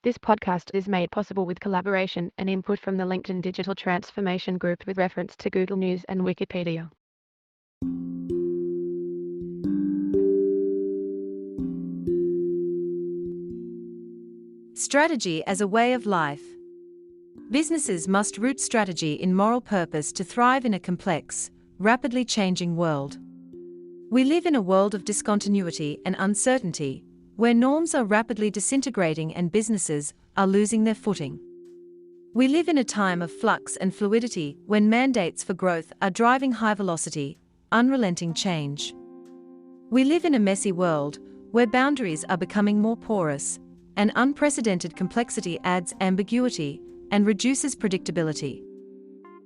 This podcast is made possible with collaboration and input from the LinkedIn Digital Transformation Group with reference to Google News and Wikipedia. Strategy as a way of life. Businesses must root strategy in moral purpose to thrive in a complex, rapidly changing world. We live in a world of discontinuity and uncertainty, where norms are rapidly disintegrating and businesses are losing their footing. We live in a time of flux and fluidity when mandates for growth are driving high-velocity, unrelenting change. We live in a messy world where boundaries are becoming more porous, and unprecedented complexity adds ambiguity and reduces predictability.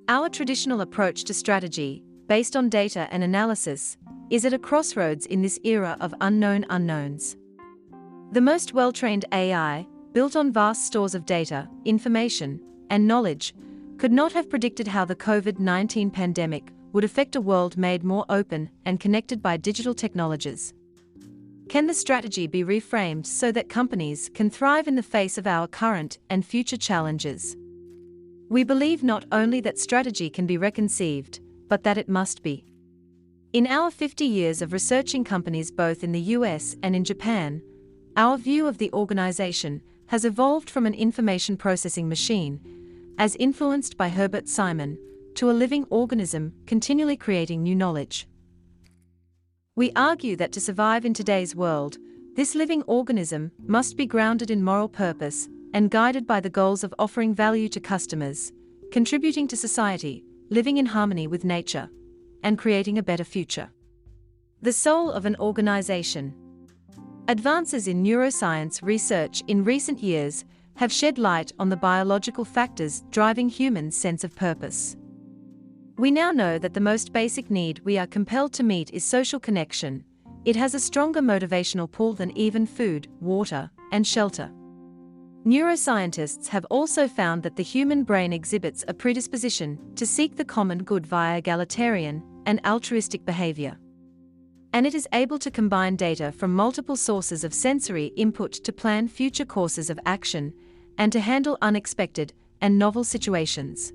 Our traditional approach to strategy, based on data and analysis, is at a crossroads in this era of unknown unknowns. The most well-trained AI, built on vast stores of data, information, and knowledge, could not have predicted how the COVID-19 pandemic would affect a world made more open and connected by digital technologies. Can the strategy be reframed so that companies can thrive in the face of our current and future challenges? We believe not only that strategy can be reconceived, but that it must be. In our 50 years of researching companies both in the US and in Japan, our view of the organization has evolved from an information processing machine, as influenced by Herbert Simon, to a living organism continually creating new knowledge. We argue that to survive in today's world, this living organism must be grounded in moral purpose and guided by the goals of offering value to customers, contributing to society, living in harmony with nature, and creating a better future. The soul of an organization. Advances in neuroscience research in recent years have shed light on the biological factors driving humans' sense of purpose. We now know that the most basic need we are compelled to meet is social connection. It has a stronger motivational pull than even food, water, and shelter. Neuroscientists have also found that the human brain exhibits a predisposition to seek the common good via egalitarian and altruistic behavior. And it is able to combine data from multiple sources of sensory input to plan future courses of action and to handle unexpected and novel situations.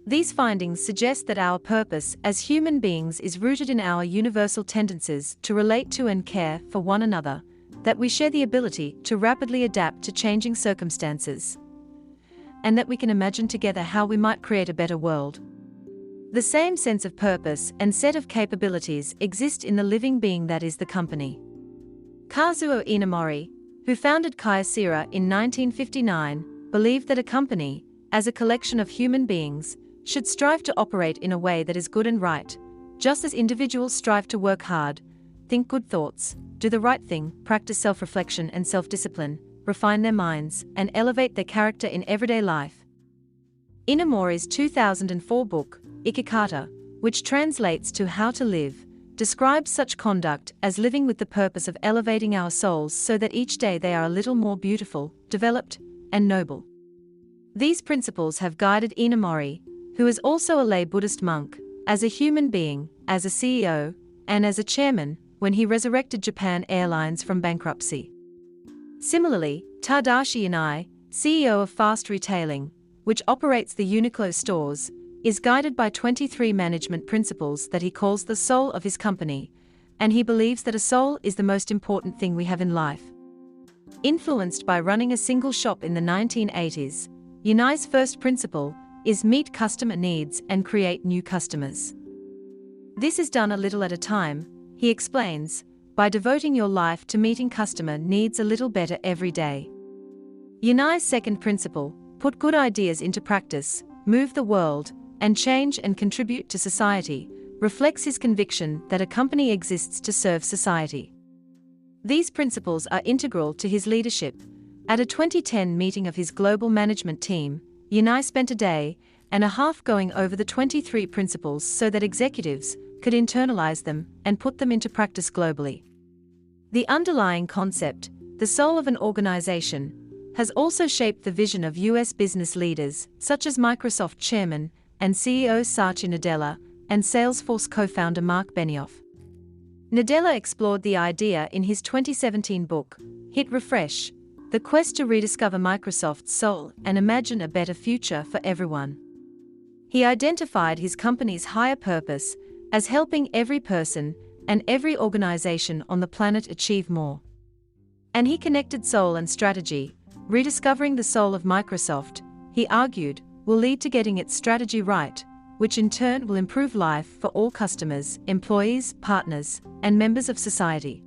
These findings suggest that our purpose as human beings is rooted in our universal tendencies to relate to and care for one another, that we share the ability to rapidly adapt to changing circumstances, and that we can imagine together how we might create a better world. The same sense of purpose and set of capabilities exist in the living being that is the company. Kazuo Inamori, who founded Kyocera in 1959, believed that a company, as a collection of human beings, should strive to operate in a way that is good and right, just as individuals strive to work hard, think good thoughts, do the right thing, practice self-reflection and self-discipline, refine their minds, and elevate their character in everyday life. Inamori's 2004 book, Ikikata, which translates to How to Live, describes such conduct as living with the purpose of elevating our souls so that each day they are a little more beautiful, developed, and noble. These principles have guided Inamori, who is also a lay Buddhist monk, as a human being, as a CEO, and as a chairman, when he resurrected Japan Airlines from bankruptcy. Similarly, Tadashi Yanai, CEO of Fast Retailing, which operates the Uniqlo stores, is guided by 23 management principles that he calls the soul of his company, and he believes that a soul is the most important thing we have in life. Influenced by running a single shop in the 1980s, Yanai's first principle is meet customer needs and create new customers. This is done a little at a time, he explains, by devoting your life to meeting customer needs a little better every day. Yanai's second principle, put good ideas into practice, move the world, and change and contribute to society, reflects his conviction that a company exists to serve society. These principles are integral to his leadership. At a 2010 meeting of his global management team, Yanai spent a day and a half going over the 23 principles so that executives could internalize them and put them into practice globally. The underlying concept, the soul of an organization, has also shaped the vision of US business leaders such as Microsoft chairman and CEO Satya Nadella and Salesforce co-founder Mark Benioff. Nadella explored the idea in his 2017 book, Hit Refresh, the quest to rediscover Microsoft's soul and imagine a better future for everyone. He identified his company's higher purpose as helping every person and every organization on the planet achieve more. And he connected soul and strategy. Rediscovering the soul of Microsoft, he argued, will lead to getting its strategy right, which in turn will improve life for all customers, employees, partners, and members of society.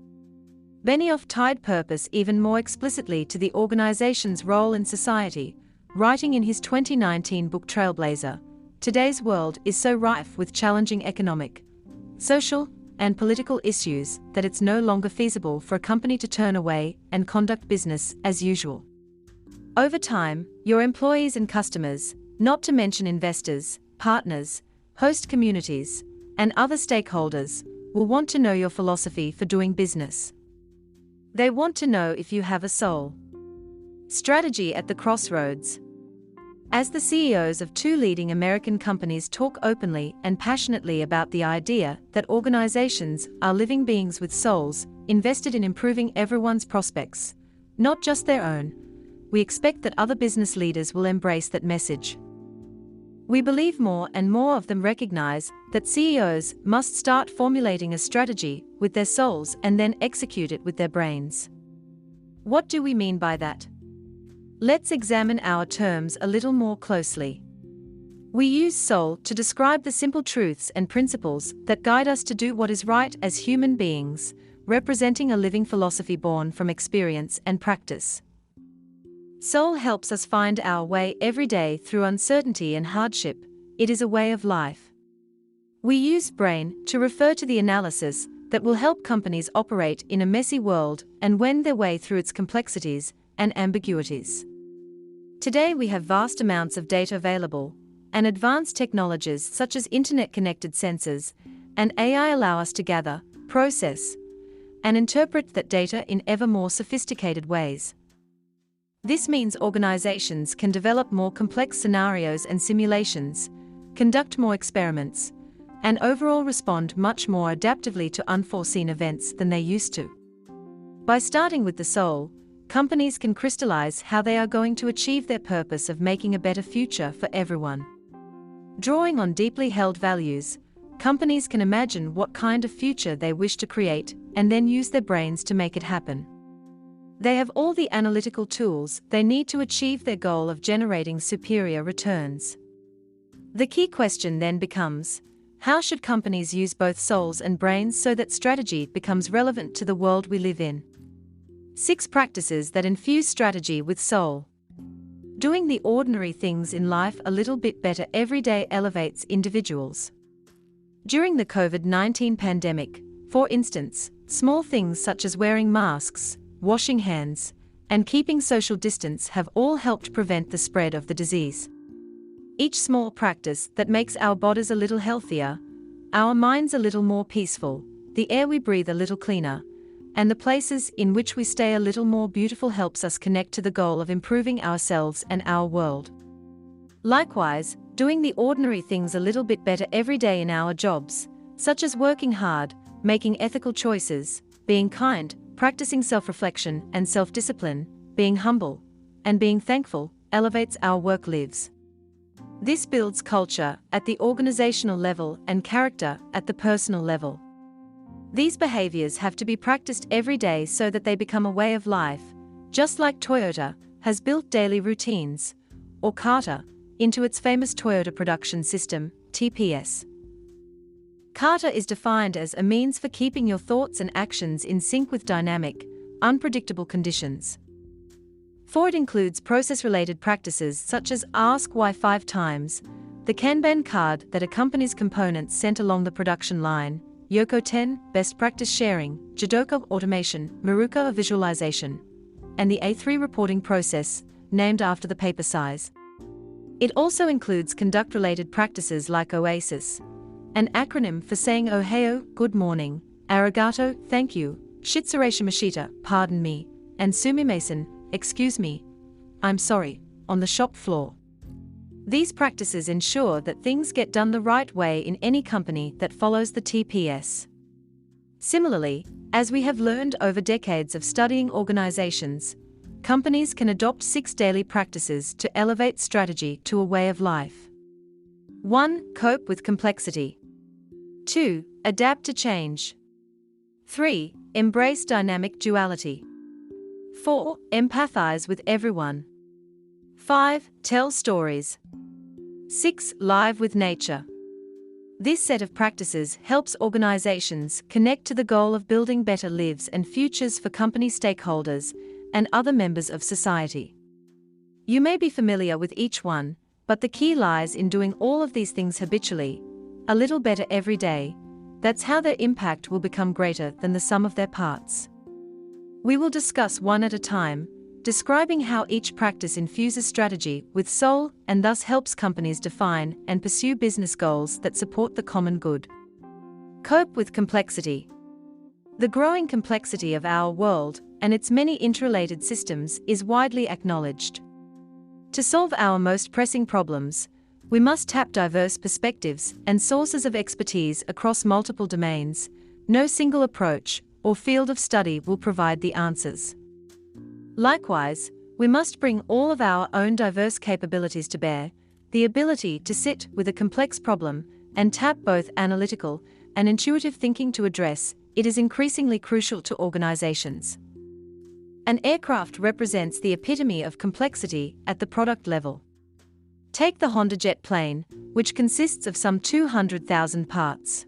Benioff tied purpose even more explicitly to the organization's role in society, writing in his 2019 book Trailblazer, "Today's world is so rife with challenging economic, social, and political issues that it's no longer feasible for a company to turn away and conduct business as usual. Over time, your employees and customers, not to mention investors, partners, host communities, and other stakeholders, will want to know your philosophy for doing business. They want to know if you have a soul." Strategy at the crossroads. As the CEOs of two leading American companies talk openly and passionately about the idea that organizations are living beings with souls, invested in improving everyone's prospects, not just their own, we expect that other business leaders will embrace that message. We believe more and more of them recognize that CEOs must start formulating a strategy with their souls and then execute it with their brains. What do we mean by that? Let's examine our terms a little more closely. We use soul to describe the simple truths and principles that guide us to do what is right as human beings, representing a living philosophy born from experience and practice. Soul helps us find our way every day through uncertainty and hardship. It is a way of life. We use brain to refer to the analysis that will help companies operate in a messy world and wend their way through its complexities and ambiguities. Today we have vast amounts of data available, and advanced technologies such as internet-connected sensors and AI allow us to gather, process, and interpret that data in ever more sophisticated ways. This means organizations can develop more complex scenarios and simulations, conduct more experiments, and overall respond much more adaptively to unforeseen events than they used to. By starting with the soul, companies can crystallize how they are going to achieve their purpose of making a better future for everyone. Drawing on deeply held values, companies can imagine what kind of future they wish to create and then use their brains to make it happen. They have all the analytical tools they need to achieve their goal of generating superior returns. The key question then becomes, how should companies use both souls and brains so that strategy becomes relevant to the world we live in? 6 practices that infuse strategy with soul. Doing the ordinary things in life a little bit better every day elevates individuals. During the COVID-19 pandemic, for instance, small things such as wearing masks, washing hands, and keeping social distance have all helped prevent the spread of the disease. Each small practice that makes our bodies a little healthier, our minds a little more peaceful, the air we breathe a little cleaner, and the places in which we stay a little more beautiful helps us connect to the goal of improving ourselves and our world. Likewise, doing the ordinary things a little bit better every day in our jobs, such as working hard, making ethical choices, being kind, practicing self-reflection and self-discipline, being humble, and being thankful, elevates our work lives. This builds culture at the organizational level and character at the personal level. These behaviors have to be practiced every day so that they become a way of life, just like Toyota has built daily routines, or Carter, into its famous Toyota Production System, TPS. Carter is defined as a means for keeping your thoughts and actions in sync with dynamic, unpredictable conditions. For it includes process-related practices such as Ask Why 5 times, the Kanban card that accompanies components sent along the production line, Yoko 10, best practice sharing, Jidoka automation, Maruka visualization, and the A3 reporting process, named after the paper size. It also includes conduct-related practices like OASIS, an acronym for saying Ohio, good morning, arigato, thank you, shitsurei shimashita, pardon me, and sumimasen, excuse me, I'm sorry, on the shop floor. These practices ensure that things get done the right way in any company that follows the TPS. Similarly, as we have learned over decades of studying organizations, companies can adopt 6 daily practices to elevate strategy to a way of life. 1. Cope with complexity. 2. Adapt to change. 3. Embrace dynamic duality. 4. Empathize with everyone. 5. Tell stories. 6. Live with nature. This set of practices helps organizations connect to the goal of building better lives and futures for company stakeholders and other members of society. You may be familiar with each one, but the key lies in doing all of these things habitually, a little better every day. That's how their impact will become greater than the sum of their parts. We will discuss one at a time, describing how each practice infuses strategy with soul and thus helps companies define and pursue business goals that support the common good. Cope with complexity. The growing complexity of our world and its many interrelated systems is widely acknowledged. To solve our most pressing problems, we must tap diverse perspectives and sources of expertise across multiple domains. No single approach or field of study will provide the answers. Likewise, we must bring all of our own diverse capabilities to bear, the ability to sit with a complex problem and tap both analytical and intuitive thinking to address it is increasingly crucial to organizations. An aircraft represents the epitome of complexity at the product level. Take the Honda jet plane, which consists of some 200,000 parts.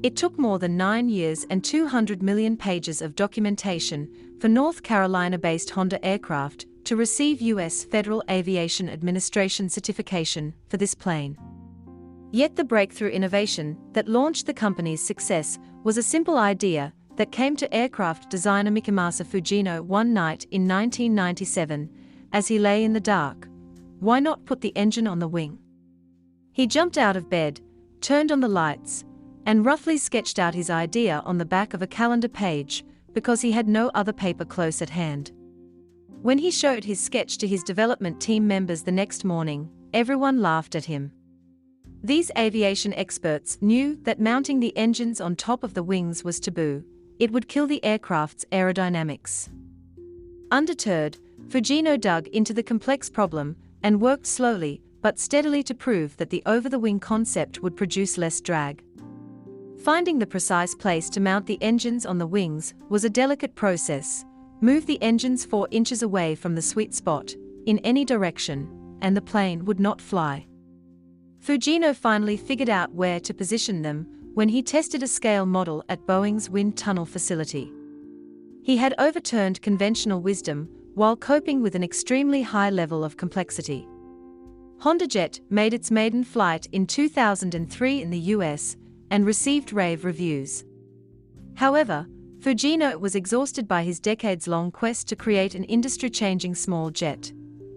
It took more than 9 years and 200 million pages of documentation for North Carolina-based Honda Aircraft to receive U.S. Federal Aviation Administration certification for this plane. Yet the breakthrough innovation that launched the company's success was a simple idea that came to aircraft designer Mikimasa Fujino one night in 1997, as he lay in the dark. Why not put the engine on the wing? He jumped out of bed, turned on the lights, and roughly sketched out his idea on the back of a calendar page, because he had no other paper close at hand. When he showed his sketch to his development team members the next morning, everyone laughed at him. These aviation experts knew that mounting the engines on top of the wings was taboo. It would kill the aircraft's aerodynamics. Undeterred, Fujino dug into the complex problem and worked slowly but steadily to prove that the over-the-wing concept would produce less drag. Finding the precise place to mount the engines on the wings was a delicate process. Move the engines 4 inches away from the sweet spot, in any direction, and the plane would not fly. Fujino finally figured out where to position them when he tested a scale model at Boeing's wind tunnel facility. He had overturned conventional wisdom while coping with an extremely high level of complexity. HondaJet made its maiden flight in 2003 in the US and received rave reviews. However, Fujino was exhausted by his decades-long quest to create an industry-changing small jet.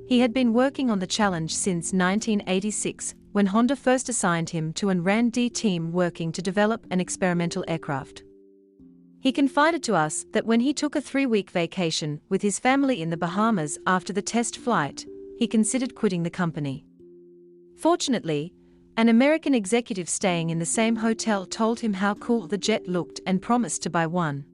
He had been working on the challenge since 1986, when Honda first assigned him to an R&D team working to develop an experimental aircraft. He confided to us that when he took a 3-week vacation with his family in the Bahamas after the test flight, he considered quitting the company. Fortunately, an American executive staying in the same hotel told him how cool the jet looked and promised to buy one.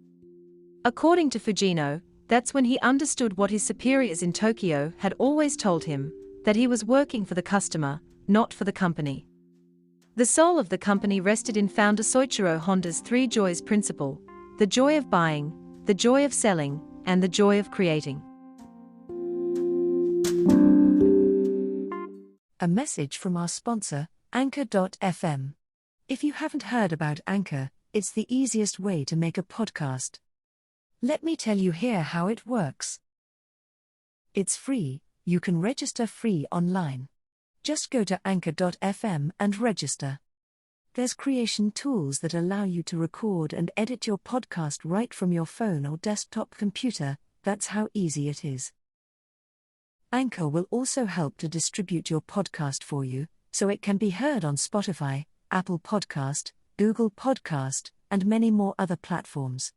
According to Fujino, that's when he understood what his superiors in Tokyo had always told him, that he was working for the customer, not for the company. The soul of the company rested in founder Soichiro Honda's 3 joys principle: the joy of buying, the joy of selling, and the joy of creating. A message from our sponsor, Anchor.fm. If you haven't heard about Anchor, it's the easiest way to make a podcast. Let me tell you here how it works. It's free, you can register free online. Just go to Anchor.fm and register. There's creation tools that allow you to record and edit your podcast right from your phone or desktop computer. That's how easy it is. Anchor will also help to distribute your podcast for you, so it can be heard on Spotify, Apple Podcast, Google Podcast, and many more other platforms.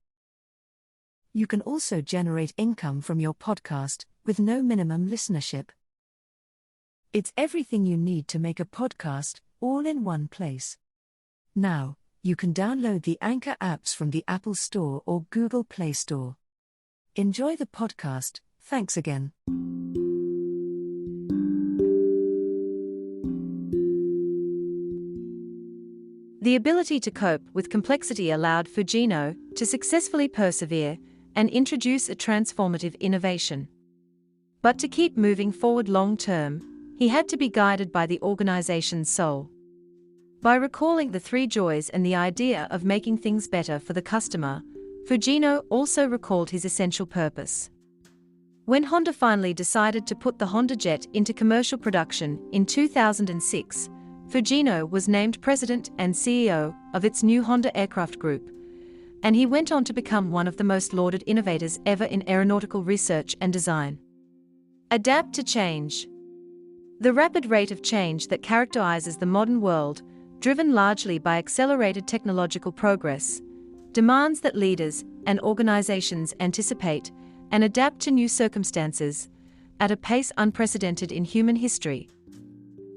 You can also generate income from your podcast, with no minimum listenership. It's everything you need to make a podcast, all in one place. Now, you can download the Anchor apps from the Apple Store or Google Play Store. Enjoy the podcast, Thanks again. The ability to cope with complexity allowed Fujino to successfully persevere and introduce a transformative innovation. But to keep moving forward long-term, he had to be guided by the organization's soul. By recalling the three joys and the idea of making things better for the customer, Fujino also recalled his essential purpose. When Honda finally decided to put the Honda Jet into commercial production in 2006, Fujino was named president and CEO of its new Honda Aircraft Group, and he went on to become one of the most lauded innovators ever in aeronautical research and design. Adapt to change. The rapid rate of change that characterizes the modern world, driven largely by accelerated technological progress, demands that leaders and organizations anticipate and adapt to new circumstances at a pace unprecedented in human history.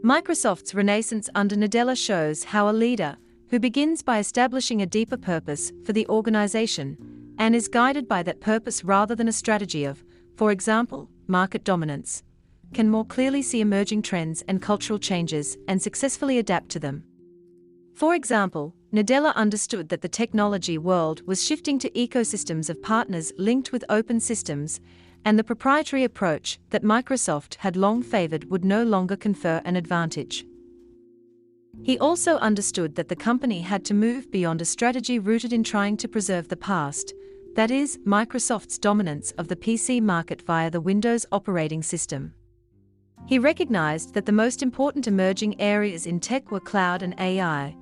Microsoft's renaissance under Nadella shows how a leader who begins by establishing a deeper purpose for the organization and is guided by that purpose rather than a strategy of, for example, market dominance, can more clearly see emerging trends and cultural changes and successfully adapt to them. For example, Nadella understood that the technology world was shifting to ecosystems of partners linked with open systems, and the proprietary approach that Microsoft had long favored would no longer confer an advantage. He also understood that the company had to move beyond a strategy rooted in trying to preserve the past, that is, Microsoft's dominance of the PC market via the Windows operating system. He recognized that the most important emerging areas in tech were cloud and AI,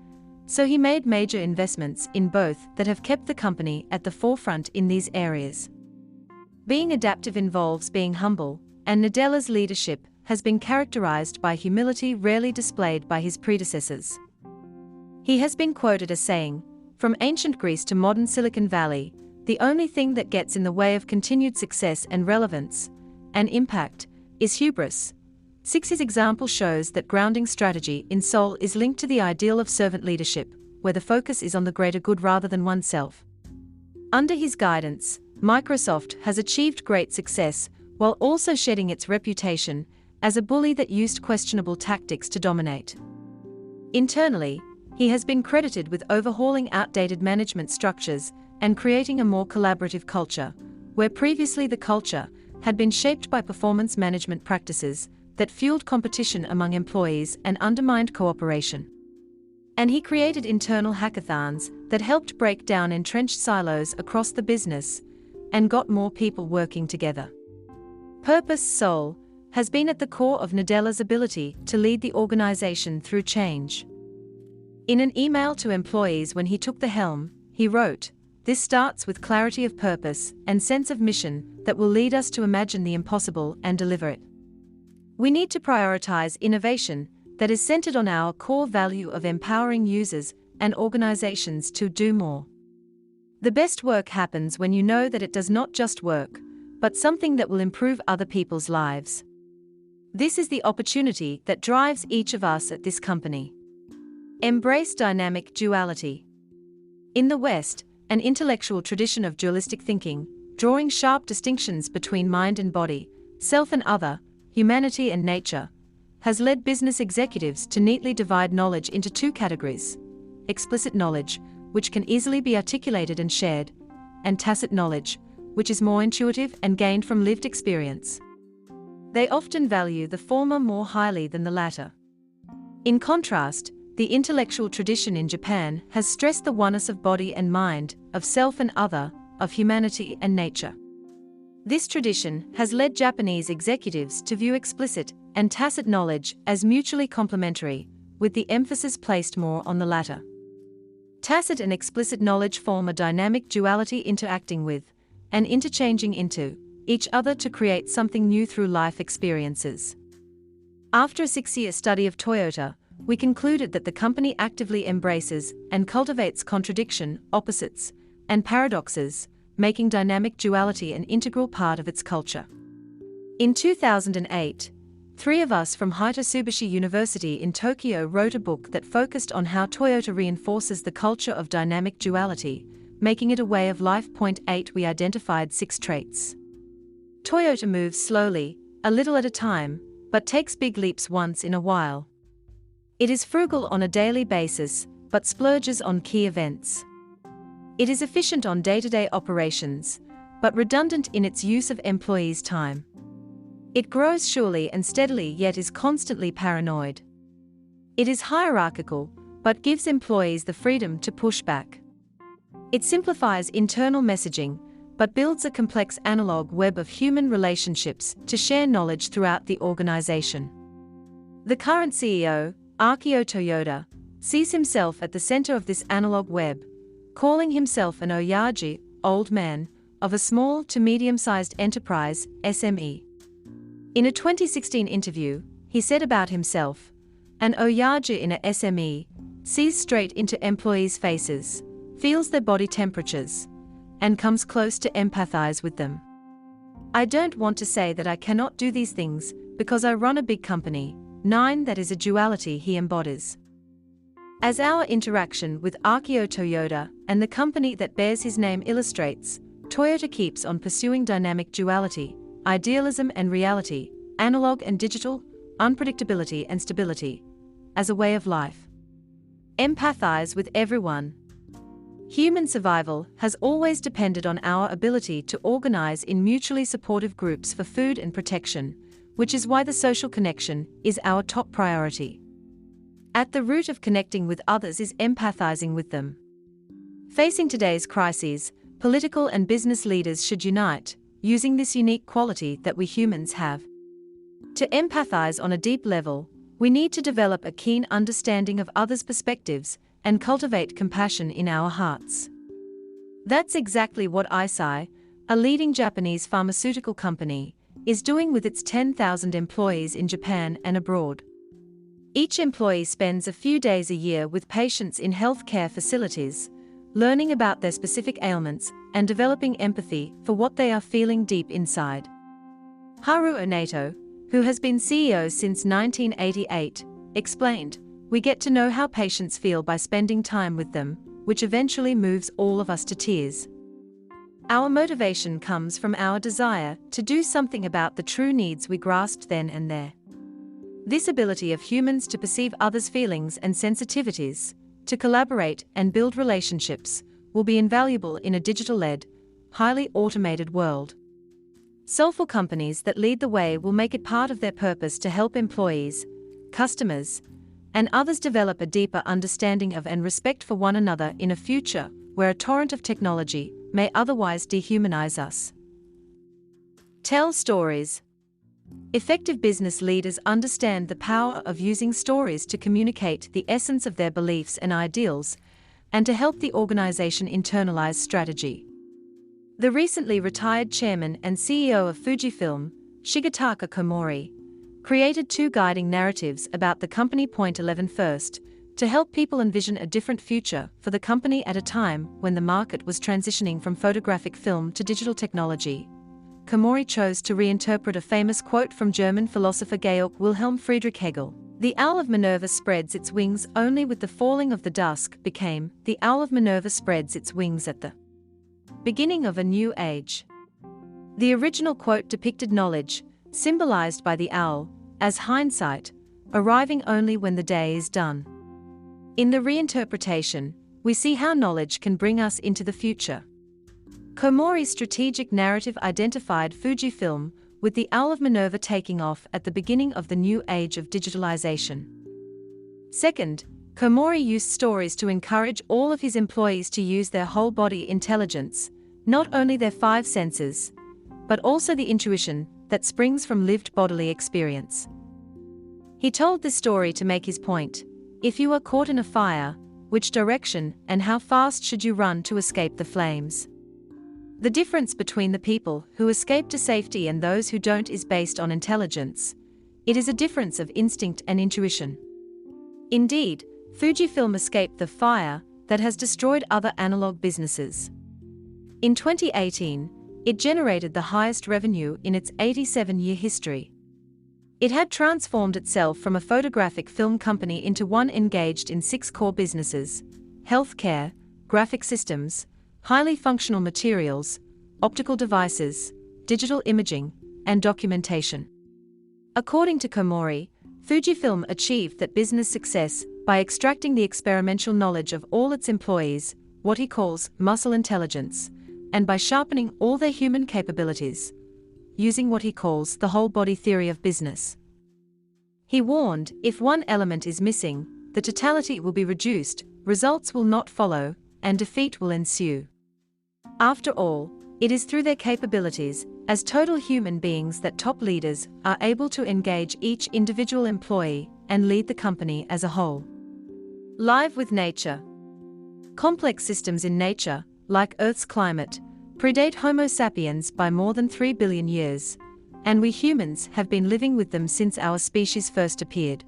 so he made major investments in both that have kept the company at the forefront in these areas. Being adaptive involves being humble, and Nadella's leadership has been characterized by humility rarely displayed by his predecessors. He has been quoted as saying, "From ancient Greece to modern Silicon Valley, the only thing that gets in the way of continued success and relevance and impact is hubris." His example shows that grounding strategy in soul is linked to the ideal of servant leadership, where the focus is on the greater good rather than oneself. Under his guidance, Microsoft has achieved great success while also shedding its reputation as a bully that used questionable tactics to dominate. Internally, he has been credited with overhauling outdated management structures and creating a more collaborative culture, where previously the culture had been shaped by performance management practices that fueled competition among employees and undermined cooperation. And he created internal hackathons that helped break down entrenched silos across the business and got more people working together. Purpose Soul has been at the core of Nadella's ability to lead the organization through change. In an email to employees when he took the helm, he wrote, "This starts with clarity of purpose and sense of mission that will lead us to imagine the impossible and deliver it. We need to prioritize innovation that is centered on our core value of empowering users and organizations to do more. The best work happens when you know that it does not just work, but something that will improve other people's lives. This is the opportunity that drives each of us at this company. Embrace dynamic duality." In the West, an intellectual tradition of dualistic thinking, drawing sharp distinctions between mind and body, self and other, humanity and nature, has led business executives to neatly divide knowledge into two categories: explicit knowledge, which can easily be articulated and shared, and tacit knowledge, which is more intuitive and gained from lived experience. They often value the former more highly than the latter. In contrast, the intellectual tradition in Japan has stressed the oneness of body and mind, of self and other, of humanity and nature. This tradition has led Japanese executives to view explicit and tacit knowledge as mutually complementary, with the emphasis placed more on the latter. Tacit and explicit knowledge form a dynamic duality interacting with, and interchanging into, each other to create something new through life experiences. After a 6-year study of Toyota, we concluded that the company actively embraces and cultivates contradiction, opposites, and paradoxes, making dynamic duality an integral part of its culture. In 2008, 3 of us from Hitotsubashi University in Tokyo wrote a book that focused on how Toyota reinforces the culture of dynamic duality, making it a way of life. 8 We identified 6 traits. Toyota moves slowly, a little at a time, but takes big leaps once in a while. It is frugal on a daily basis, but splurges on key events. It is efficient on day-to-day operations, but redundant in its use of employees' time. It grows surely and steadily yet is constantly paranoid. It is hierarchical, but gives employees the freedom to push back. It simplifies internal messaging, but builds a complex analog web of human relationships to share knowledge throughout the organization. The current CEO, Akio Toyoda, sees himself at the center of this analog web, calling himself an Oyaji, old man, of a small to medium-sized enterprise, SME. In a 2016 interview, he said about himself, "An Oyaji in a SME sees straight into employees' faces, feels their body temperatures, and comes close to empathize with them. I don't want to say that I cannot do these things, because I run a big company." That is a duality he embodies. As our interaction with Akio Toyoda and the company that bears his name illustrates, Toyota keeps on pursuing dynamic duality, idealism and reality, analog and digital, unpredictability and stability, as a way of life. Empathize with everyone. Human survival has always depended on our ability to organize in mutually supportive groups for food and protection, which is why the social connection is our top priority. At the root of connecting with others is empathizing with them. Facing today's crises, political and business leaders should unite, using this unique quality that we humans have. To empathize on a deep level, we need to develop a keen understanding of others' perspectives and cultivate compassion in our hearts. That's exactly what Eisai, a leading Japanese pharmaceutical company, is doing with its 10,000 employees in Japan and abroad. Each employee spends a few days a year with patients in healthcare facilities, learning about their specific ailments and developing empathy for what they are feeling deep inside. Haru Onato, who has been CEO since 1988, explained, "We get to know how patients feel by spending time with them, which eventually moves all of us to tears. Our motivation comes from our desire to do something about the true needs we grasped then and there." This ability of humans to perceive others' feelings and sensitivities, to collaborate and build relationships, will be invaluable in a digital-led, highly automated world. Soulful companies that lead the way will make it part of their purpose to help employees, customers, and others develop a deeper understanding of and respect for one another in a future where a torrent of technology may otherwise dehumanize us. Tell stories. Effective business leaders understand the power of using stories to communicate the essence of their beliefs and ideals, and to help the organization internalize strategy. The recently retired chairman and CEO of Fujifilm, Shigetaka Komori, created 2 guiding narratives about the company. Point 11 First, to help people envision a different future for the company at a time when the market was transitioning from photographic film to digital technology. Komori chose to reinterpret a famous quote from German philosopher Georg Wilhelm Friedrich Hegel. "The owl of Minerva spreads its wings only with the falling of the dusk" became, "The owl of Minerva spreads its wings at the beginning of a new age." The original quote depicted knowledge, symbolized by the owl, as hindsight, arriving only when the day is done. In the reinterpretation, we see how knowledge can bring us into the future. Komori's strategic narrative identified Fujifilm with the owl of Minerva taking off at the beginning of the new age of digitalization. Second, Komori used stories to encourage all of his employees to use their whole body intelligence, not only their 5 senses, but also the intuition that springs from lived bodily experience. He told this story to make his point: if you are caught in a fire, which direction and how fast should you run to escape the flames? The difference between the people who escape to safety and those who don't is based on intelligence. It is a difference of instinct and intuition. Indeed, Fujifilm escaped the fire that has destroyed other analog businesses. In 2018, it generated the highest revenue in its 87-year history. It had transformed itself from a photographic film company into one engaged in 6 core businesses: healthcare, graphic systems, highly functional materials, optical devices, digital imaging, and documentation. According to Komori, Fujifilm achieved that business success by extracting the experiential knowledge of all its employees, what he calls muscle intelligence, and by sharpening all their human capabilities, using what he calls the whole body theory of business. He warned, if one element is missing, the totality will be reduced, results will not follow, and defeat will ensue. After all, it is through their capabilities, as total human beings, that top leaders are able to engage each individual employee and lead the company as a whole. Live with nature. Complex systems in nature, like Earth's climate, predate Homo sapiens by more than 3 billion years, and we humans have been living with them since our species first appeared.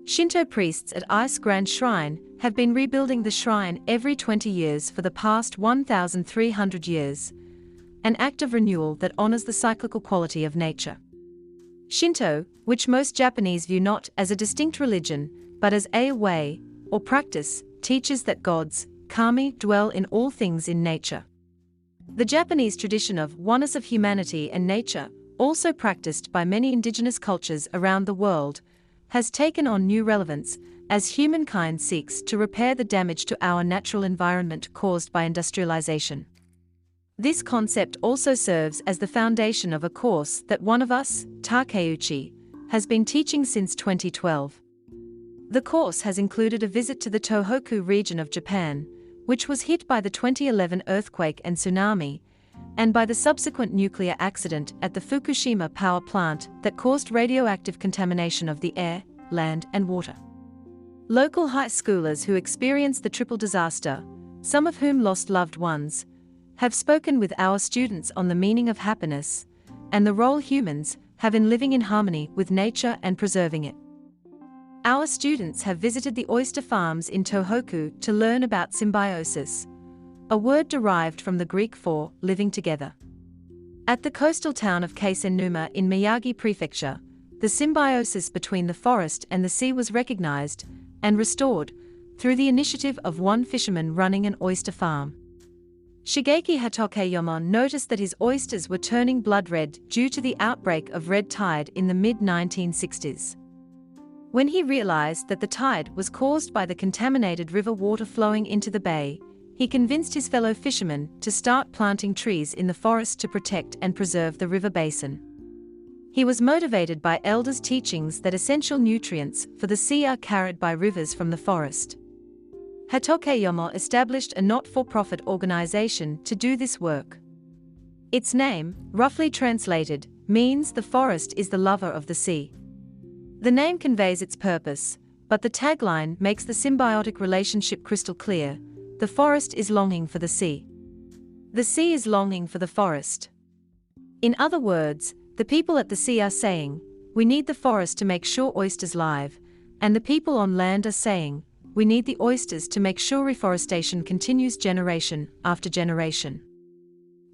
Shinto priests at Ice Grand Shrine have been rebuilding the shrine every 20 years for the past 1,300 years, an act of renewal that honors the cyclical quality of nature. Shinto, which most Japanese view not as a distinct religion, but as a way, or practice, teaches that gods, kami, dwell in all things in nature. The Japanese tradition of oneness of humanity and nature, also practiced by many indigenous cultures around the world, has taken on new relevance as humankind seeks to repair the damage to our natural environment caused by industrialization. This concept also serves as the foundation of a course that one of us, Takeuchi, has been teaching since 2012. The course has included a visit to the Tohoku region of Japan, which was hit by the 2011 earthquake and tsunami, and by the subsequent nuclear accident at the Fukushima power plant that caused radioactive contamination of the air, land, and water. Local high schoolers who experienced the triple disaster, some of whom lost loved ones, have spoken with our students on the meaning of happiness and the role humans have in living in harmony with nature and preserving it. Our students have visited the oyster farms in Tohoku to learn about symbiosis, a word derived from the Greek for living together. At the coastal town of Keisenuma in Miyagi Prefecture, the symbiosis between the forest and the sea was recognized and restored through the initiative of one fisherman running an oyster farm. Shigeki Hatokeyama noticed that his oysters were turning blood red due to the outbreak of red tide in the mid-1960s. When he realized that the tide was caused by the contaminated river water flowing into the bay, he convinced his fellow fishermen to start planting trees in the forest to protect and preserve the river basin. He was motivated by elders' teachings that essential nutrients for the sea are carried by rivers from the forest. Hatokeyama established a not-for-profit organization to do this work. Its name, roughly translated, means the forest is the lover of the sea. The name conveys its purpose, but the tagline makes the symbiotic relationship crystal clear: the forest is longing for the sea. The sea is longing for the forest. In other words, the people at the sea are saying, we need the forest to make sure oysters live, and the people on land are saying, we need the oysters to make sure reforestation continues generation after generation.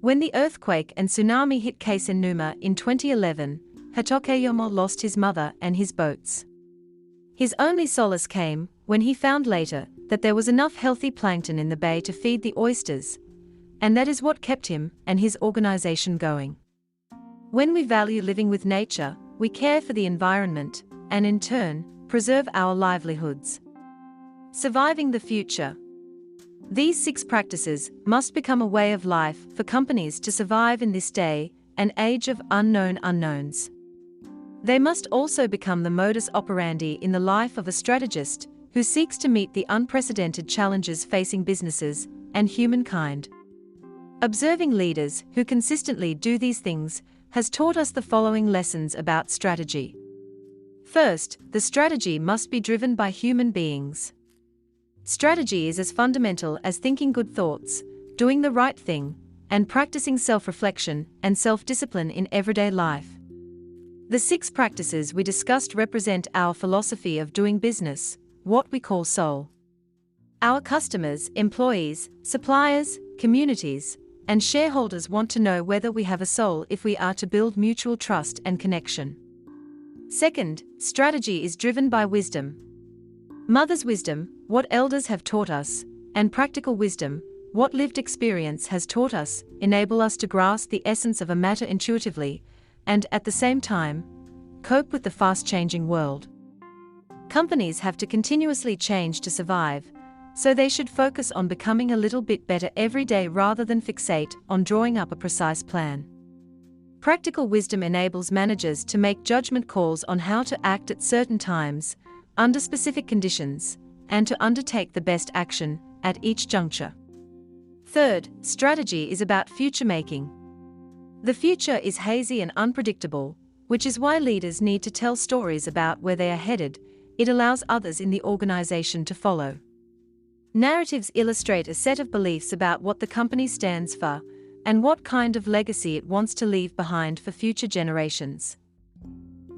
When the earthquake and tsunami hit Keisenuma in 2011, Hatokeyama lost his mother and his boats. His only solace came when he found later that there was enough healthy plankton in the bay to feed the oysters, and that is what kept him and his organization going. When we value living with nature, we care for the environment, and in turn, preserve our livelihoods. Surviving the future. These 6 practices must become a way of life for companies to survive in this day and age of unknown unknowns. They must also become the modus operandi in the life of a strategist who seeks to meet the unprecedented challenges facing businesses and humankind. Observing leaders who consistently do these things has taught us the following lessons about strategy. First, the strategy must be driven by human beings. Strategy is as fundamental as thinking good thoughts, doing the right thing, and practicing self-reflection and self-discipline in everyday life. The 6 practices we discussed represent our philosophy of doing business, what we call soul. Our customers, employees, suppliers, communities, and shareholders want to know whether we have a soul if we are to build mutual trust and connection. Second, strategy is driven by wisdom. Mother's wisdom, what elders have taught us, and practical wisdom, what lived experience has taught us, enable us to grasp the essence of a matter intuitively, and, at the same time, cope with the fast-changing world. Companies have to continuously change to survive, so they should focus on becoming a little bit better every day rather than fixate on drawing up a precise plan. Practical wisdom enables managers to make judgment calls on how to act at certain times, under specific conditions, and to undertake the best action at each juncture. Third, strategy is about future making. The future is hazy and unpredictable, which is why leaders need to tell stories about where they are headed. It allows others in the organization to follow. Narratives illustrate a set of beliefs about what the company stands for and what kind of legacy it wants to leave behind for future generations.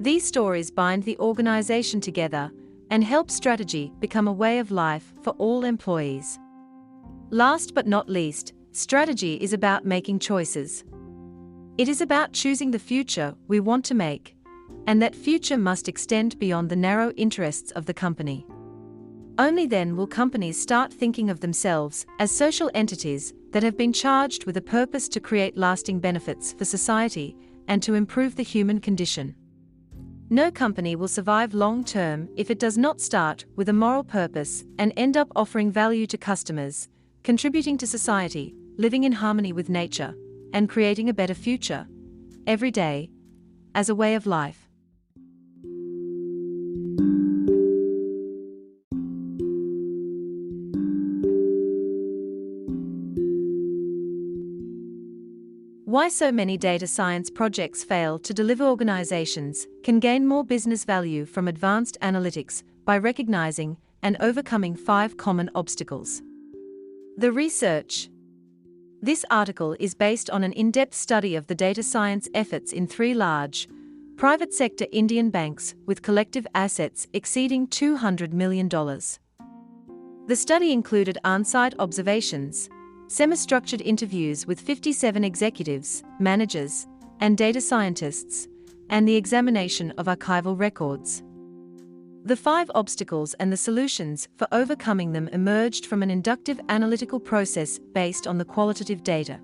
These stories bind the organization together and help strategy become a way of life for all employees. Last but not least, strategy is about making choices. It is about choosing the future we want to make, and that future must extend beyond the narrow interests of the company. Only then will companies start thinking of themselves as social entities that have been charged with a purpose to create lasting benefits for society and to improve the human condition. No company will survive long-term if it does not start with a moral purpose and end up offering value to customers, contributing to society, living in harmony with nature, and creating a better future, every day, as a way of life. Why so many data science projects fail to deliver. Organizations can gain more business value from advanced analytics by recognizing and overcoming 5 common obstacles. The research. This article is based on an in-depth study of the data science efforts in 3 large, private sector Indian banks with collective assets exceeding $200 million. The study included on-site observations, semi-structured interviews with 57 executives, managers, and data scientists, and the examination of archival records. The 5 obstacles and the solutions for overcoming them emerged from an inductive analytical process based on the qualitative data.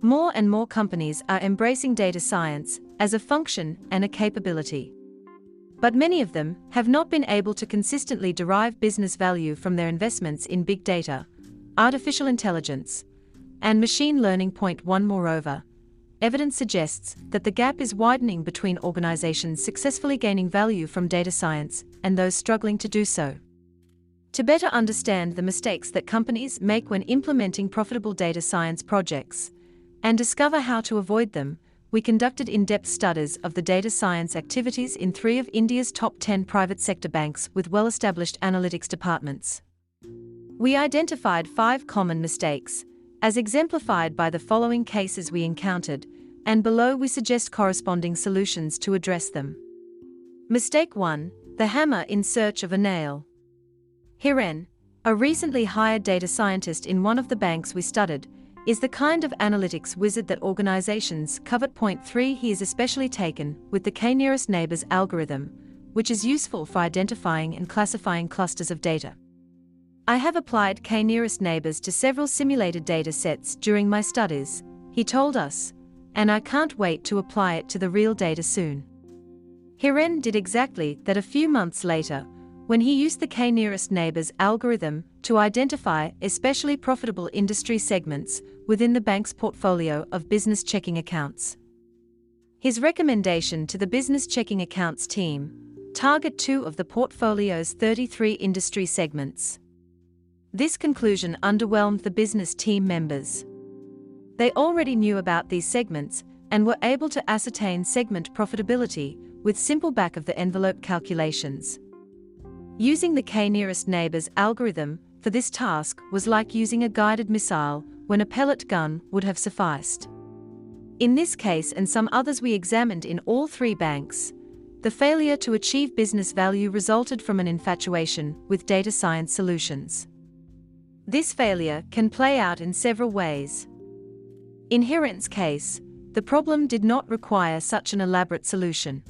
More and more companies are embracing data science as a function and a capability. But many of them have not been able to consistently derive business value from their investments in big data, artificial intelligence, and machine learning. Point 1. Moreover, evidence suggests that the gap is widening between organizations successfully gaining value from data science and those struggling to do so. To better understand the mistakes that companies make when implementing profitable data science projects, and discover how to avoid them, we conducted in-depth studies of the data science activities in 3 of India's top 10 private sector banks with well-established analytics departments. We identified 5 common mistakes, as exemplified by the following cases we encountered, and below we suggest corresponding solutions to address them. Mistake 1. The hammer in search of a nail. Hiren, a recently hired data scientist in one of the banks we studied, is the kind of analytics wizard that organizations covet. Point 3. He is especially taken with the k-nearest neighbors algorithm, which is useful for identifying and classifying clusters of data. I have applied k-nearest neighbors to several simulated data sets during my studies, he told us, and I can't wait to apply it to the real data soon. Hiren did exactly that a few months later, when he used the k-nearest neighbors algorithm to identify especially profitable industry segments within the bank's portfolio of business checking accounts. His recommendation to the business checking accounts team: target 2 of the portfolio's 33 industry segments. This conclusion underwhelmed the business team members. They already knew about these segments and were able to ascertain segment profitability with simple back-of-the-envelope calculations. Using the k-nearest neighbors algorithm for this task was like using a guided missile when a pellet gun would have sufficed. In this case and some others we examined in all 3 banks, the failure to achieve business value resulted from an infatuation with data science solutions. This failure can play out in several ways. In Hiren's case, the problem did not require such an elaborate solution.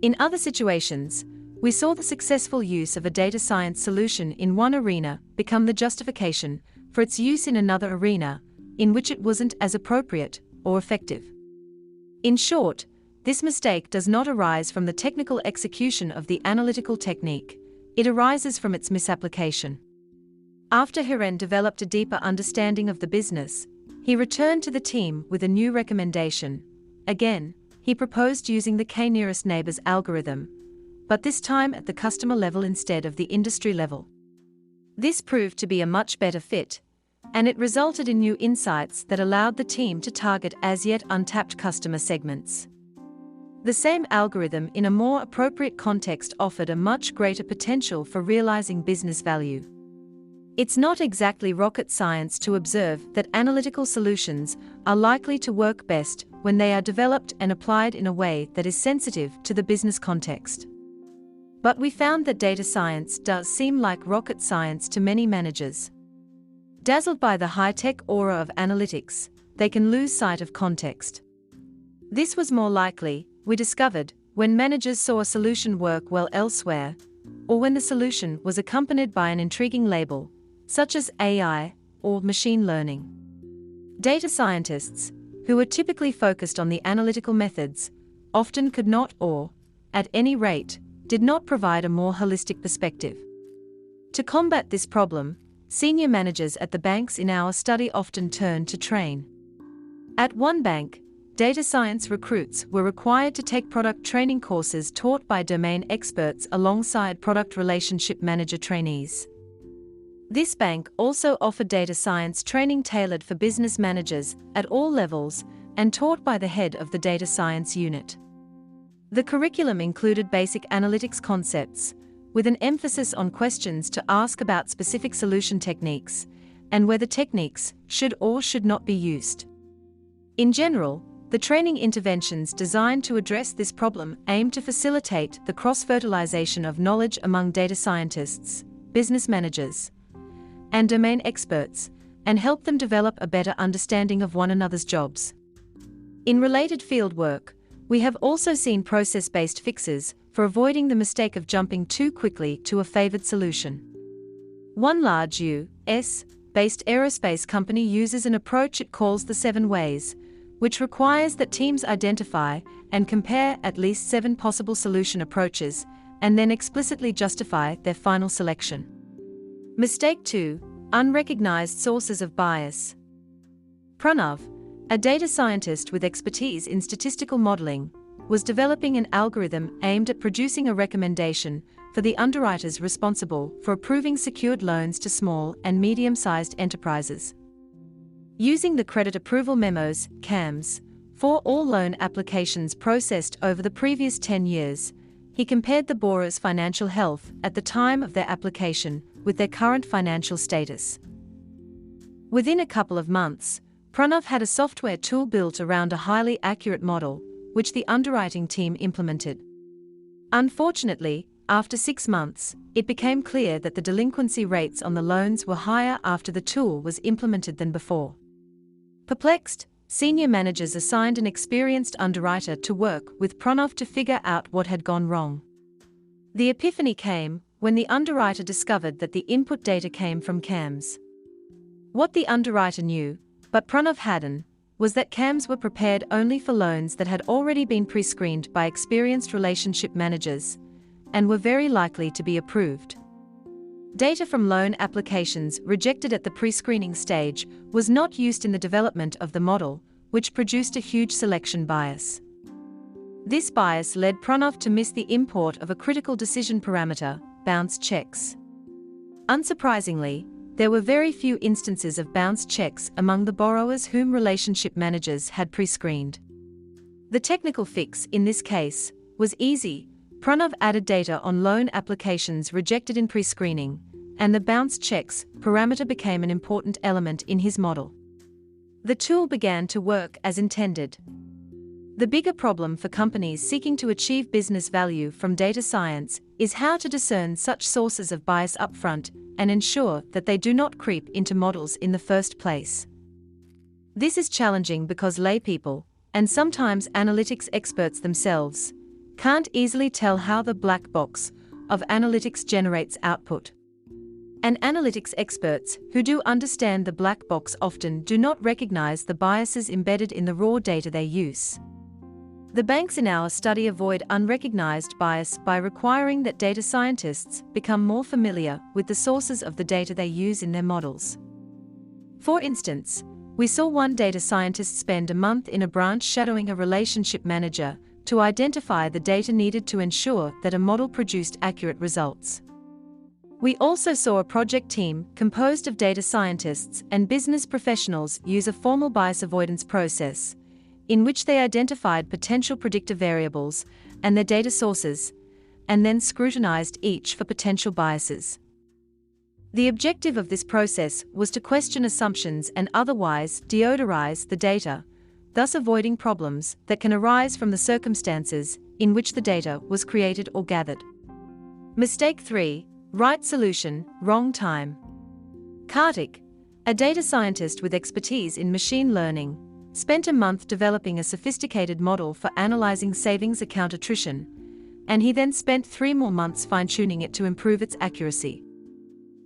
In other situations, we saw the successful use of a data science solution in one arena become the justification for its use in another arena, in which it wasn't as appropriate or effective. In short, this mistake does not arise from the technical execution of the analytical technique, it arises from its misapplication. After Hiren developed a deeper understanding of the business, he returned to the team with a new recommendation. Again, he proposed using the K-nearest neighbors algorithm, but this time at the customer level instead of the industry level. This proved to be a much better fit, and it resulted in new insights that allowed the team to target as yet untapped customer segments. The same algorithm in a more appropriate context offered a much greater potential for realizing business value. It's not exactly rocket science to observe that analytical solutions are likely to work best when they are developed and applied in a way that is sensitive to the business context. But we found that data science does seem like rocket science to many managers. Dazzled by the high-tech aura of analytics, they can lose sight of context. This was more likely, we discovered, when managers saw a solution work well elsewhere, or when the solution was accompanied by an intriguing label, such as AI or machine learning. Data scientists, who were typically focused on the analytical methods, often could not or, at any rate, did not provide a more holistic perspective. To combat this problem, senior managers at the banks in our study often turned to train. At one bank, data science recruits were required to take product training courses taught by domain experts alongside product relationship manager trainees. This bank also offered data science training tailored for business managers at all levels and taught by the head of the data science unit. The curriculum included basic analytics concepts, with an emphasis on questions to ask about specific solution techniques, and whether techniques should or should not be used. In general, the training interventions designed to address this problem aim to facilitate the cross-fertilization of knowledge among data scientists, business managers, and domain experts, and help them develop a better understanding of one another's jobs. In related fieldwork, we have also seen process-based fixes for avoiding the mistake of jumping too quickly to a favored solution. One large US-based aerospace company uses an approach it calls the 7 ways, which requires that teams identify and compare at least 7 possible solution approaches, and then explicitly justify their final selection. Mistake 2: unrecognized sources of bias. Pranav, a data scientist with expertise in statistical modeling, was developing an algorithm aimed at producing a recommendation for the underwriters responsible for approving secured loans to small and medium-sized enterprises. Using the credit approval memos, CAMs, for all loan applications processed over the previous 10 years, he compared the borrower's financial health at the time of their application with their current financial status. Within a couple of months, Pranav had a software tool built around a highly accurate model, which the underwriting team implemented. Unfortunately, after 6 months, it became clear that the delinquency rates on the loans were higher after the tool was implemented than before. Perplexed, senior managers assigned an experienced underwriter to work with Pranav to figure out what had gone wrong. The epiphany came when the underwriter discovered that the input data came from CAMs. What the underwriter knew, but Pranav hadn't, was that CAMs were prepared only for loans that had already been pre-screened by experienced relationship managers, and were very likely to be approved. Data from loan applications rejected at the pre-screening stage was not used in the development of the model, which produced a huge selection bias. This bias led Pranav to miss the import of a critical decision parameter, bounce checks. Unsurprisingly, there were very few instances of bounce checks among the borrowers whom relationship managers had pre-screened. The technical fix in this case was easy. Pranav added data on loan applications rejected in pre-screening, and the bounce checks parameter became an important element in his model. The tool began to work as intended. The bigger problem for companies seeking to achieve business value from data science is how to discern such sources of bias upfront and ensure that they do not creep into models in the first place. This is challenging because laypeople, and sometimes analytics experts themselves, can't easily tell how the black box of analytics generates output. And analytics experts, who do understand the black box, often do not recognize the biases embedded in the raw data they use. The banks in our study avoid unrecognized bias by requiring that data scientists become more familiar with the sources of the data they use in their models. For instance, we saw one data scientist spend a month in a branch shadowing a relationship manager to identify the data needed to ensure that a model produced accurate results. We also saw a project team composed of data scientists and business professionals use a formal bias avoidance process, in which they identified potential predictor variables and their data sources, and then scrutinized each for potential biases. The objective of this process was to question assumptions and otherwise deodorize the data, thus avoiding problems that can arise from the circumstances in which the data was created or gathered. Mistake 3. Right solution, wrong time. Kartik, a data scientist with expertise in machine learning, spent a month developing a sophisticated model for analyzing savings account attrition, and he then spent 3 more months fine-tuning it to improve its accuracy.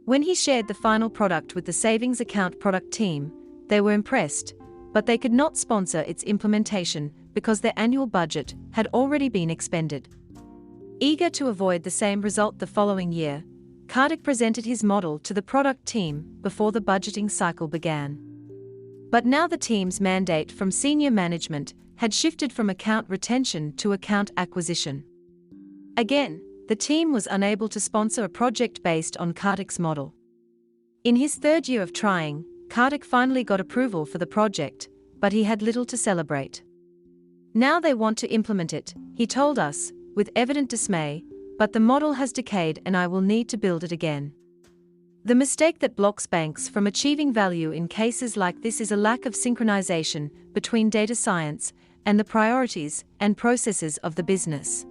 When he shared the final product with the savings account product team, they were impressed, but they could not sponsor its implementation because their annual budget had already been expended. Eager to avoid the same result the following year, Kartik presented his model to the product team before the budgeting cycle began. But now the team's mandate from senior management had shifted from account retention to account acquisition. Again, the team was unable to sponsor a project based on Kartik's model. In his 3rd year of trying, Kartik finally got approval for the project, but he had little to celebrate. Now they want to implement it, he told us, with evident dismay, but the model has decayed and I will need to build it again. The mistake that blocks banks from achieving value in cases like this is a lack of synchronization between data science and the priorities and processes of the business.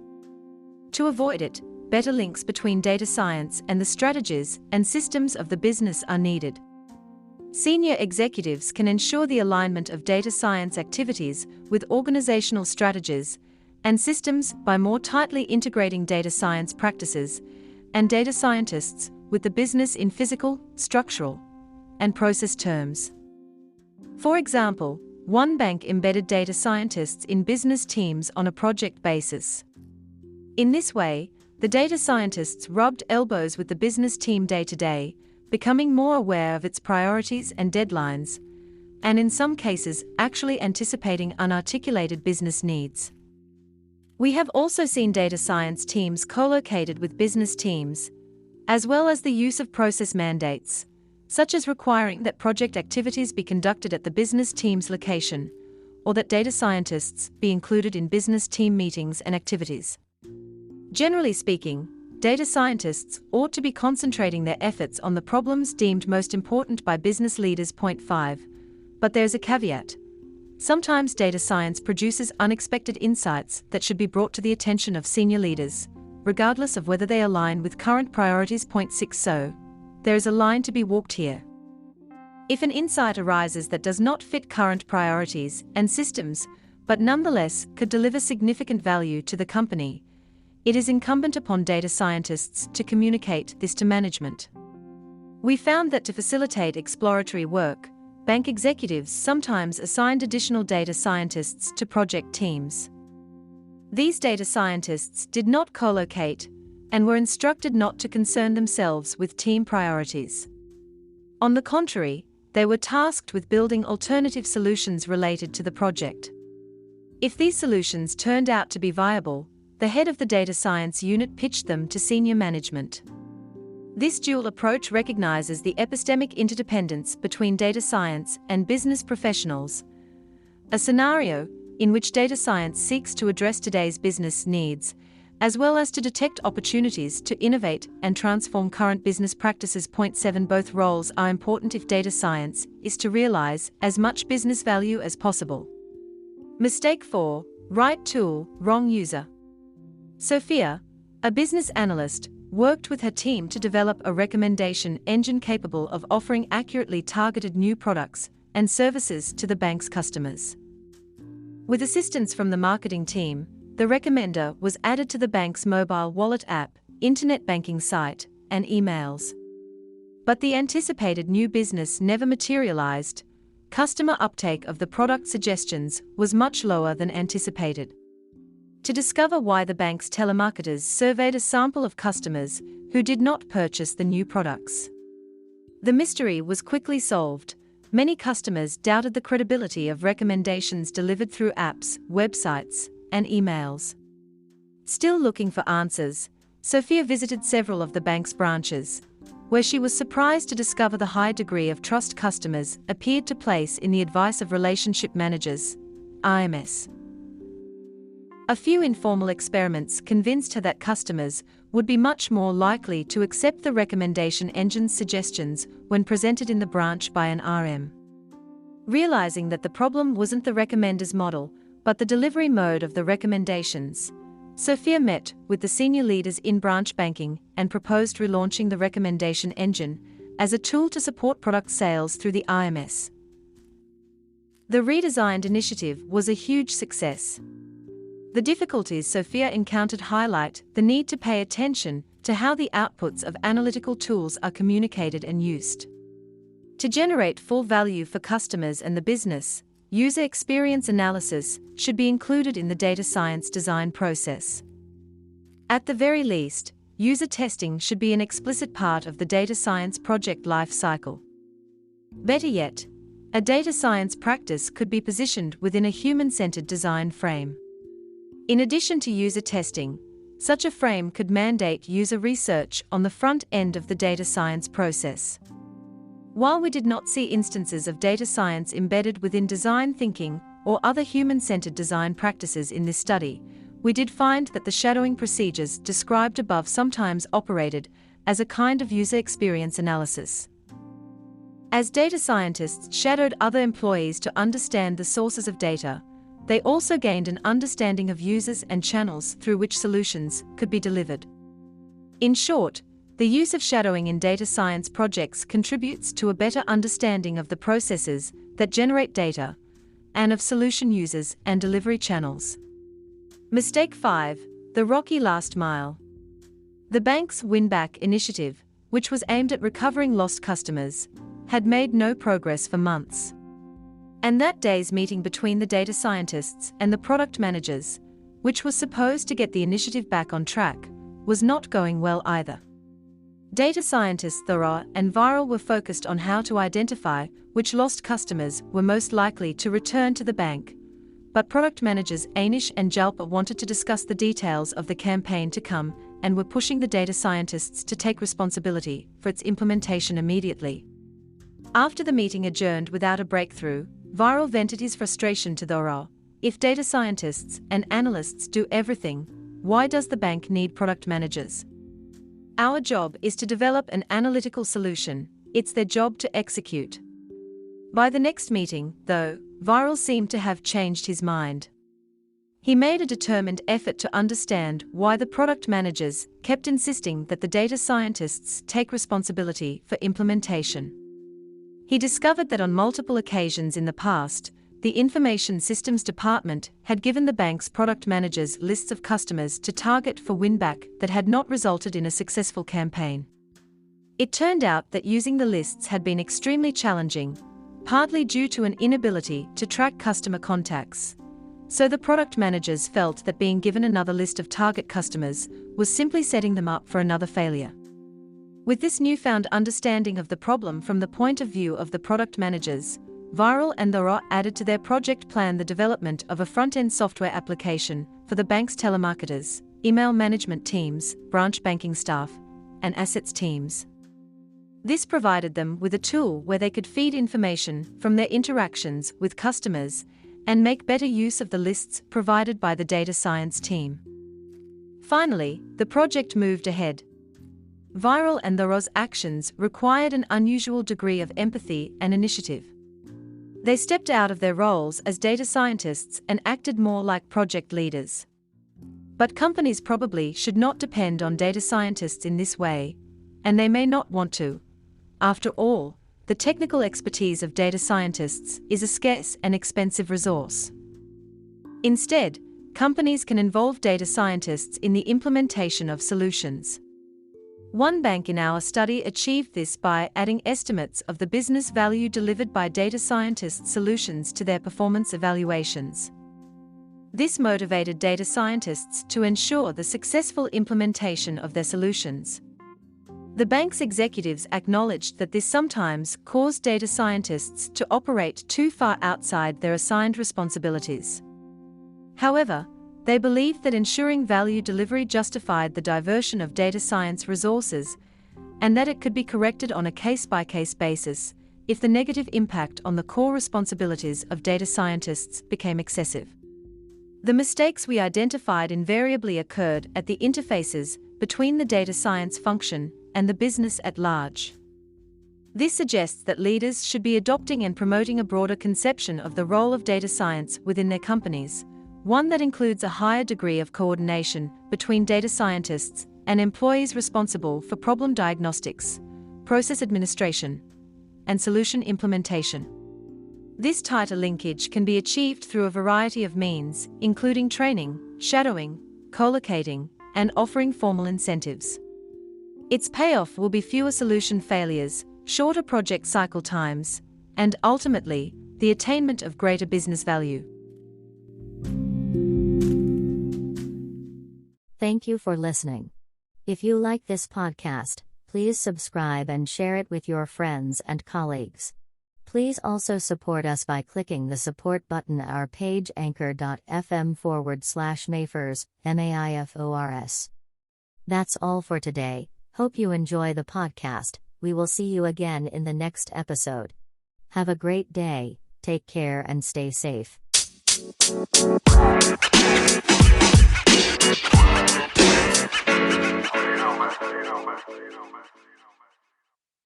To avoid it, better links between data science and the strategies and systems of the business are needed. Senior executives can ensure the alignment of data science activities with organizational strategies and systems by more tightly integrating data science practices and data scientists with the business in physical, structural, and process terms. For example, one bank embedded data scientists in business teams on a project basis. In this way, the data scientists rubbed elbows with the business team day to day, becoming more aware of its priorities and deadlines, and in some cases actually anticipating unarticulated business needs. We have also seen data science teams co-located with business teams, as well as the use of process mandates, such as requiring that project activities be conducted at the business team's location, or that data scientists be included in business team meetings and activities. Generally speaking, data scientists ought to be concentrating their efforts on the problems deemed most important by business leaders. Point 5. But there's a caveat. Sometimes data science produces unexpected insights that should be brought to the attention of senior leaders, regardless of whether they align with current priorities. Point 6. So, there is a line to be walked here. If an insight arises that does not fit current priorities and systems, but nonetheless could deliver significant value to the company, it is incumbent upon data scientists to communicate this to management. We found that to facilitate exploratory work, bank executives sometimes assigned additional data scientists to project teams. These data scientists did not co-locate and were instructed not to concern themselves with team priorities. On the contrary, they were tasked with building alternative solutions related to the project. If these solutions turned out to be viable, the head of the data science unit pitched them to senior management. This dual approach recognizes the epistemic interdependence between data science and business professionals, a scenario in which data science seeks to address today's business needs, as well as to detect opportunities to innovate and transform current business practices. Point 7. Both roles are important if data science is to realize as much business value as possible. Mistake 4. Right tool, wrong user. Sophia, a business analyst, worked with her team to develop a recommendation engine capable of offering accurately targeted new products and services to the bank's customers. With assistance from the marketing team, the recommender was added to the bank's mobile wallet app, internet banking site, and emails. But the anticipated new business never materialized. Customer uptake of the product suggestions was much lower than anticipated. To discover why the bank's telemarketers surveyed a sample of customers who did not purchase the new products. The mystery was quickly solved. Many customers doubted the credibility of recommendations delivered through apps, websites, and emails. Still looking for answers, Sophia visited several of the bank's branches, where she was surprised to discover the high degree of trust customers appeared to place in the advice of relationship managers, IMS. A few informal experiments convinced her that customers would be much more likely to accept the recommendation engine's suggestions when presented in the branch by an RM. Realizing that the problem wasn't the recommender's model, but the delivery mode of the recommendations, Sophia met with the senior leaders in branch banking and proposed relaunching the recommendation engine as a tool to support product sales through the IMS. The redesigned initiative was a huge success. The difficulties Sophia encountered highlight the need to pay attention to how the outputs of analytical tools are communicated and used. To generate full value for customers and the business, user experience analysis should be included in the data science design process. At the very least, user testing should be an explicit part of the data science project life cycle. Better yet, a data science practice could be positioned within a human-centered design frame. In addition to user testing, such a frame could mandate user research on the front end of the data science process. While we did not see instances of data science embedded within design thinking or other human-centered design practices in this study, we did find that the shadowing procedures described above sometimes operated as a kind of user experience analysis. As data scientists shadowed other employees to understand the sources of data, they also gained an understanding of users and channels through which solutions could be delivered. In short, the use of shadowing in data science projects contributes to a better understanding of the processes that generate data, and of solution users and delivery channels. Mistake 5. The rocky last mile. The bank's win-back initiative, which was aimed at recovering lost customers, had made no progress for months. And that day's meeting between the data scientists and the product managers, which was supposed to get the initiative back on track, was not going well either. Data scientists Thora and Viral were focused on how to identify which lost customers were most likely to return to the bank, but product managers Anish and Jalpa wanted to discuss the details of the campaign to come and were pushing the data scientists to take responsibility for its implementation immediately. After the meeting adjourned without a breakthrough, Viral vented his frustration to Thora. If data scientists and analysts do everything, why does the bank need product managers? Our job is to develop an analytical solution, it's their job to execute. By the next meeting, though, Viral seemed to have changed his mind. He made a determined effort to understand why the product managers kept insisting that the data scientists take responsibility for implementation. He discovered that on multiple occasions in the past, the Information Systems Department had given the bank's product managers lists of customers to target for win-back that had not resulted in a successful campaign. It turned out that using the lists had been extremely challenging, partly due to an inability to track customer contacts. So the product managers felt that being given another list of target customers was simply setting them up for another failure. With this newfound understanding of the problem from the point of view of the product managers, Viral and Thora added to their project plan the development of a front-end software application for the bank's telemarketers, email management teams, branch banking staff, and assets teams. This provided them with a tool where they could feed information from their interactions with customers and make better use of the lists provided by the data science team. Finally, the project moved ahead. Viral and Thora's actions required an unusual degree of empathy and initiative. They stepped out of their roles as data scientists and acted more like project leaders. But companies probably should not depend on data scientists in this way, and they may not want to. After all, the technical expertise of data scientists is a scarce and expensive resource. Instead, companies can involve data scientists in the implementation of solutions. One bank in our study achieved this by adding estimates of the business value delivered by data scientists' solutions to their performance evaluations. This motivated data scientists to ensure the successful implementation of their solutions. The bank's executives acknowledged that this sometimes caused data scientists to operate too far outside their assigned responsibilities. However, they believed that ensuring value delivery justified the diversion of data science resources, and that it could be corrected on a case-by-case basis if the negative impact on the core responsibilities of data scientists became excessive. The mistakes we identified invariably occurred at the interfaces between the data science function and the business at large. This suggests that leaders should be adopting and promoting a broader conception of the role of data science within their companies, one that includes a higher degree of coordination between data scientists and employees responsible for problem diagnostics, process administration, and solution implementation. This tighter linkage can be achieved through a variety of means, including training, shadowing, co-locating, and offering formal incentives. Its payoff will be fewer solution failures, shorter project cycle times, and ultimately, the attainment of greater business value. Thank you for listening. If you like this podcast, please subscribe and share it with your friends and colleagues. Please also support us by clicking the support button at our page anchor.fm/Maifors, MAIFORS. That's all for today. Hope you enjoy the podcast. We will see you again in the next episode. Have a great day, take care and stay safe.